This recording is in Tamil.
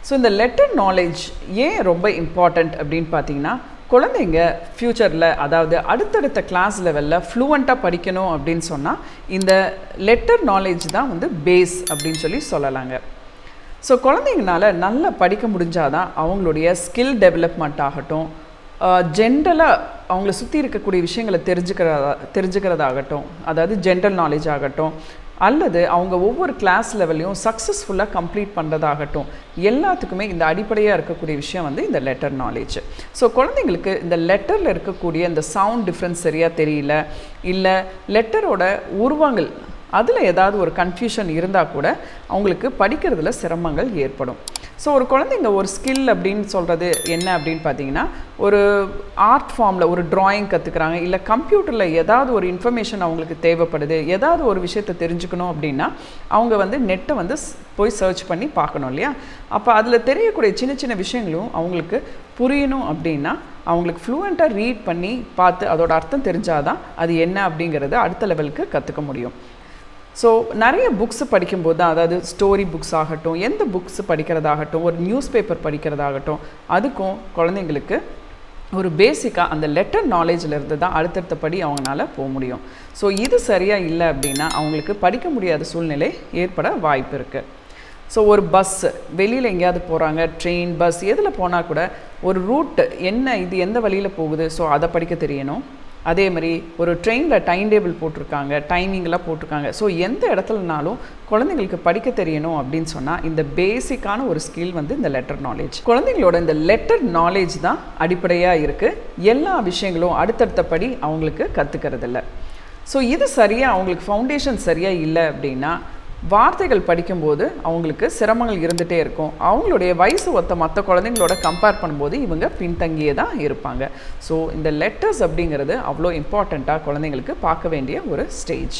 ஸோ இந்த லெட்டர் நாலேஜ் ஏன் ரொம்ப இம்பார்ட்டண்ட் அப்படின்னு பார்த்தீங்கன்னா, குழந்தைங்க ஃப்யூச்சரில் அதாவது அடுத்தடுத்த கிளாஸ் லெவலில் ஃப்ளூவெண்ட்டாக படிக்கணும் அப்படின்னு சொன்னால் இந்த லெட்டர் நாலேஜ் தான் வந்து பேஸ் அப்படின்னு சொல்லலாங்க. ஸோ குழந்தைங்கனால நல்லா படிக்க முடிஞ்சாதான் அவங்களுடைய ஸ்கில் டெவலப்மெண்ட் ஆகட்டும், ஜென்ரலாக அவங்கள சுற்றி இருக்கக்கூடிய விஷயங்களை தெரிஞ்சுக்கிறதாகட்டும், அதாவது ஜென்ரல் நாலேஜ் ஆகட்டும், அல்லது அவங்க ஒவ்வொரு கிளாஸ் லெவல்லையும் சக்ஸஸ்ஃபுல்லாக கம்ப்ளீட் பண்ணுறதாகட்டும், எல்லாத்துக்குமே இந்த அடிப்படையாக இருக்கக்கூடிய விஷயம் வந்து இந்த லெட்டர் நாலேஜ். ஸோ குழந்தைங்களுக்கு இந்த லெட்டரில் இருக்கக்கூடிய இந்த சவுண்ட் டிஃப்ரென்ஸ் சரியாக தெரியல, இல்லை லெட்டரோட உருவங்கள் அதில் ஏதாவது ஒரு கன்ஃபியூஷன் இருந்தால் கூட அவங்களுக்கு படிக்கிறதுல சிரமங்கள் ஏற்படும். ஸோ ஒரு குழந்தைங்க ஒரு ஸ்கில் அப்படின்னு சொல்கிறது என்ன அப்படின்னு பார்த்தீங்கன்னா, ஒரு ஆர்ட் ஃபார்மில் ஒரு ட்ராயிங் கற்றுக்குறாங்க, இல்லை கம்ப்யூட்டரில் ஏதாவது ஒரு இன்ஃபர்மேஷன் அவங்களுக்கு தேவைப்படுது, ஏதாவது ஒரு விஷயத்தை தெரிஞ்சுக்கணும் அப்படின்னா அவங்க வந்து நெட்டை வந்து போய் சர்ச் பண்ணி பார்க்கணும் இல்லையா. அப்போ அதில் தெரியக்கூடிய சின்ன சின்ன விஷயங்களும் அவங்களுக்கு புரியணும் அப்படின்னா அவங்களுக்கு ஃப்ளூவெண்ட்டாக ரீட் பண்ணி பார்த்து அதோட அர்த்தம் தெரிஞ்சாதான் அது என்ன அப்படிங்கிறத அடுத்த லெவலுக்கு கற்றுக்க முடியும். ஸோ நிறைய புக்ஸ் படிக்கும்போது தான், அதாவது ஸ்டோரி புக்ஸ் ஆகட்டும், எந்த புக்ஸ் படிக்கிறதாகட்டும், ஒரு நியூஸ் பேப்பர் படிக்கிறதாகட்டும், அதுக்கும் குழந்தைங்களுக்கு ஒரு பேசிக்காக அந்த லெட்டர் நாலேஜில் தான் அடுத்தடுத்த படி அவங்களால போக முடியும். ஸோ இது சரியாக இல்லை அப்படின்னா அவங்களுக்கு படிக்க முடியாத சூழ்நிலை ஏற்பட வாய்ப்பு இருக்குது. ஸோ ஒரு பஸ்ஸு வெளியில் எங்கேயாவது போகிறாங்க, ட்ரெயின், பஸ் எதில் போனால் கூட ஒரு ரூட் என்ன, இது எந்த வழியில் போகுது, ஸோ அதை படிக்க தெரியணும். அதே மாதிரி ஒரு ட்ரெயினில் டைம் டேபிள் போட்டிருக்காங்க, டைமிங்கெலாம் போட்டிருக்காங்க. ஸோ எந்த இடத்துலனாலும் குழந்தைங்களுக்கு படிக்க தெரியணும் அப்படின்னு சொன்னால் இந்த பேசிக்கான ஒரு ஸ்கில் வந்து இந்த லெட்டர் நாலேஜ். குழந்தைங்களோட இந்த லெட்டர் நாலேஜ் தான் அடிப்படையாக இருக்குது. எல்லா விஷயங்களும் அடுத்தடுத்த படி அவங்களுக்கு கற்றுக்கிறதில்ல. ஸோ இது சரியாக அவங்களுக்கு ஃபவுண்டேஷன் சரியாக இல்லை அப்படின்னா வார்த்தைகள் படிக்கும்போது அவங்களுக்கு சிரமங்கள் இருந்துகிட்டே இருக்கும். அவங்களுடைய வயசு ஒத்த மற்ற குழந்தைங்களோட கம்பேர் பண்ணும்போது இவங்க பின்தங்கியே தான் இருப்பாங்க. ஸோ இந்த லெட்டர்ஸ் அப்படிங்கிறது அவ்வளோ இம்பார்ட்டண்ட்டாக குழந்தைங்களுக்கு பார்க்க வேண்டிய ஒரு ஸ்டேஜ்.